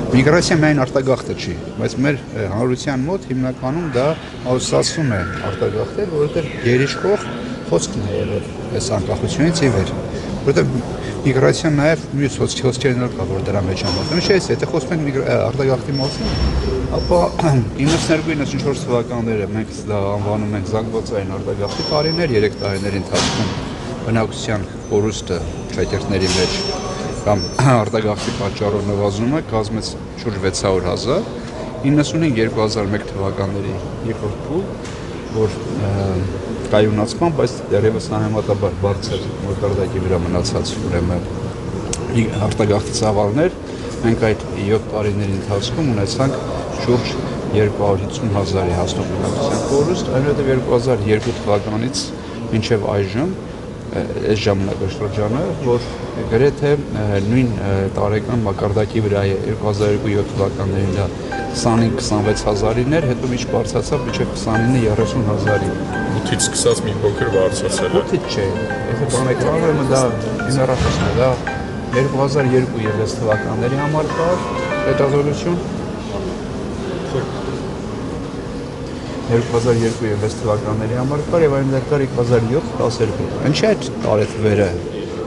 Միգրացիա միայն արտագաղթը չի, բայց մեր հանրության մոտ հիմնականում դա ասացում է արտագաղթել, որովհետև գերիշխող խոսքն է եղել այս անկախությունից ի վեր, որովհետև միգրացիան նաև մյուս հոսքերն էլ կա, որ դրա մեջ են մտնում։ Չէ, եթե խոսում ենք արտագաղթի մասին, ապա 92-94 թվականները մենք դա անվանում ենք զանգվածային արտագաղթի տարիներ, 3 տարիների ընթացքում բնակչության կորուստը շատերների մեջ կամ արտագաղթի պատճառով նվազումը կազմեց շուրջ 600,000, 95-2001 թվականների երկրորդ փուլ, որ կայունացման, բայց դեռևս համեմատաբար բարձր մորդարդակի վրա մնացած ուրեմն արտագաղթի ծավալներ, մենք այդ 7 տարիների ընթացքում ունեցանք շուրջ 250,000-ի հասնող բնակչության կորուստ, այնուհետև 2002 թվականից մինչև այժմ այս ժամանակաշրջանը, որ գրեթե նույն տարեկան մակարդակի վրա է 2002-7 թվականներին դա 25-26,000-ին էր, հետո միշտ բարձրացավ մինչև 29-30,000-ի։ 8-ից սկսած մի փոքր բարձրացել է։ 8-ից չէ, եթե բանեք ուրեմն դա հնարավորություն է, դա 2002-6 թվականների համար կար հետազոտություն 2002-6 թվականների համար կար եւ այն կար 2007-12։ Ինչի այդ տարեթվերը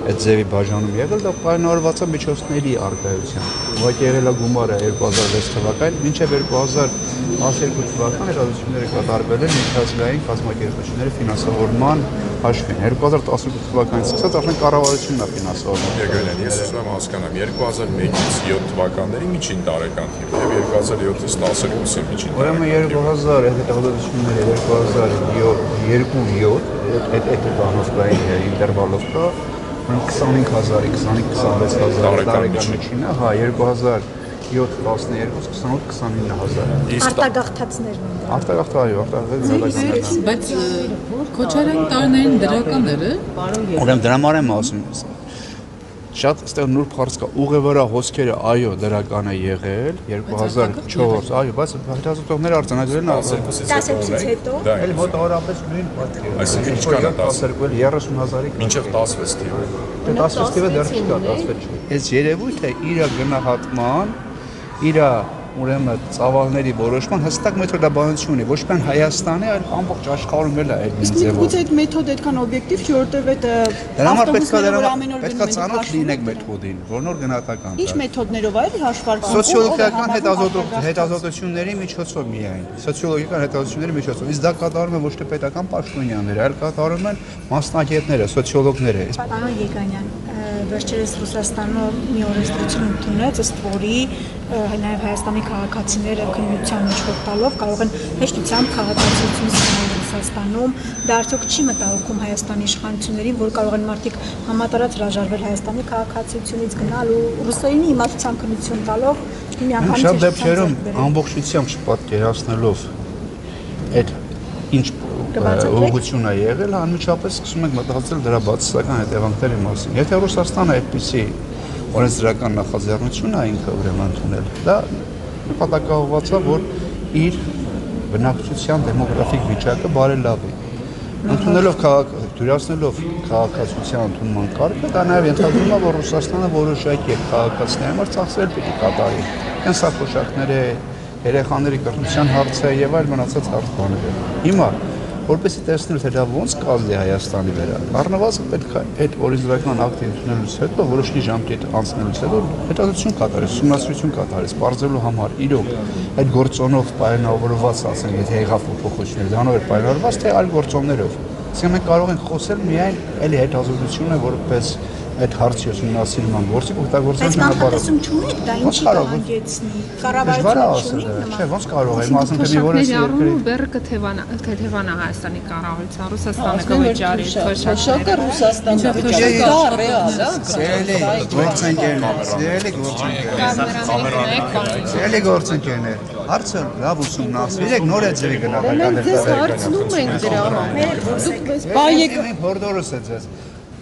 այդ ձևի բաժանում եղել, դա պայմանավորված է միջոցների առկայությամբ։ Ուղղակի եղել է գումարը 2006 թվականին, մինչև 2012 թվական հետազոտությունները կատարվել են միջազգային կազմակերպությունների ֆինանսավորման հաշվին։ 2018 թվականից սկսած արդեն կառավարությունն է ֆինանսավորում։ Եկեղեցին, ես ուզում եմ հասկանամ 2001-ից 7 թվականների միջին տարեկան թիվը եւ 2007-ից 12-ի միջին։ Ուրեմն 2000 հետազոտությունները 2002-7 այդ բանոսկային ինտերվալով կա 25,000-ի 25-26,000 տարեկան միջինը, հա 2007-12 28-29,000։ Արտագաղթածներն են։ Արտագաղթ, այո, արտագաղթ։ Բայց քոչարային տարիներին դրականները Ուրեմն դրա համար եմ ասում։ Շատ այստեղ նուրբ հարց կա, ուղևորա հոսքերը այո դրական է եղել 2004, այո, բայց հետազոտողները արձանագրել են 12-ից հետո այլ մոտավորապես նույն պատկերը։ Այսինքն ինչքան է 12 30,000-ի մինչև 16 թիվը։ 16 թիվը դեռ չկա, 16 չի։ Այս երևույթը իր գնահատման, իր ուրեմն ծավալների որոշման հստակ մեթոդաբանություն ունի, ոչ միայն Հայաստանի, այլ ամբողջ աշխարհում էլ է այդ ձևով։ Իսկ այդ մեթոդը այդքան օբյեկտիվ չի, որտեղ այդ դրա համար պետք է ծանոթ լինեք մեթոդին, որ նոր գնահատական տա։ Ինչ մեթոդներով է հաշվարկվում։ Սոցիոլոգիական հետազոտությունների միջոցով միայն։ Սոցիոլոգիական հետազոտությունների միջոցով։ Իսկ դա կատարում են ոչ թե պետական պաշտոնյաները, այլ կատարում են մասնագետները, սոցիոլոգները։ Պարոն Եգանյան, վերջերս Ռուսաստանում մի օրենսդրություն ընդունեց, ըստ որի նաև Հայաստանի քաղաքացիները քննության մեջ տալով կարող են հեշտությամբ քաղաքացիություն ստանալ Ռուսաստանում։ Դա արդյոք չի մտահոգում Հայաստանի իշխանություններին, որ կարող են մարդիկ համատարած հրաժարվել Հայաստանի քաղաքացիությունից գնալ ու ռուսերենի իմացության քննություն տալով միանգամից շատ դեպքերում ամբողջությամբ չպատկերացնելով այդ ինչ ուղղություն է եղել, անմիջապես սկսում ենք մտածել դրա բացասական հետևանքների մասին։ Եթե Ռուսաստանը այդպիսի օրենսդրական նախաձեռնություն է ինքը ուրեմն ընդունել, դա նպատակաուղղված է, որ իր բնակչության դեմոգրաֆիկ վիճակը բարելավի։ Ընդունելով դյուրացնելով քաղաքացիության ընդունման կարգը, դա նաև ենթադրում է, որ Ռուսաստանը որոշակի քաղաքացիների համար ծախսեր պիտի կատարի։ Կենսախոշակները, երեխաների կրթության հարցը եւ այլ մնացած հարց բաները։ Հիմա որպեսզի տեսնել թե դա ոնց կազդի Հայաստանի վրա, առնվազն պետք է այդ օրենսդրական ակտի ընդունելուց հետո որոշակի ժամկետ անցնելուց հետո հետազոտություն կատարես, ուսումնասիրություն կատարես, բարձրելու համար իրոք այդ գործոնով պայմանավորված, ասենք, եթե եղավ փոփոխություններ, դրանով էր պայմանավորված, թե այլ գործոններով։ Իսկ մենք կարող ենք խոսել միայն էլի հետազոտությունը որպես այդ հարցի ուսումնասիրման գործիք օգտագործել ճանապարհում չունեք, դա ինչի կհանգեցնի։ Կառավարությունը չունի։ Չէ, ոնց կարող է, ասում թե մի որոշ երկրի բեռը կթեվանա Հայաստանի կառավարության, Ռուսաստանը կվճարի Շոկը Ռուսաստանը վճարի, դա ռեալ է։ Սիրելի գործընկերներ, հարցը լավ ուսումնասիրեք, նոր է ձեր գնահատականը։ Մենք ձեզ հարցնում ենք դրա համար։ Բայեք Փորդորս է ձեզ։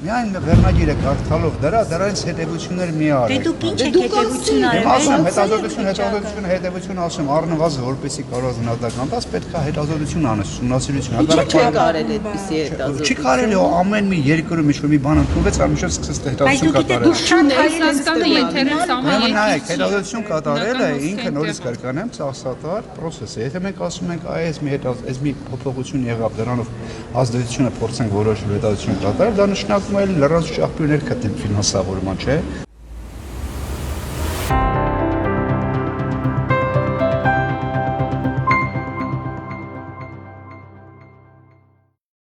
Միայն վերնագիրը կարդալով դրանց հետևություններ մի արեք։ Դե դուք ինչ եք հետևություն արել։ Ասում հետազոտություն ասում առնվազն որպեսի կարող զնատական դաս պետք է հետազոտություն անես, ուսումնասիրություն։ Չի կարելի այդպիսի հետազոտություն։ Չի կարելի ամեն մի երկրում ինչ-որ մի բան ընդունվեց, արմիշով սկսեց հետազոտություն կատարել։ Ռուսաստանը եթերից Ուրեմն նայեք, ամեն հետազոտություն կատարելը ինքը նորից կրկնեմ, ծախսատար process է։ Եթե մենք ասում ենք այս մի փոփոխություն եղավ, դրանով ազդեցությունը փորձենք որոշ հետազոտություն կատարել, դա նշանակում է լրացուցիչ աղբյուրներ գտնենք ֆինանսավորման, չէ՞։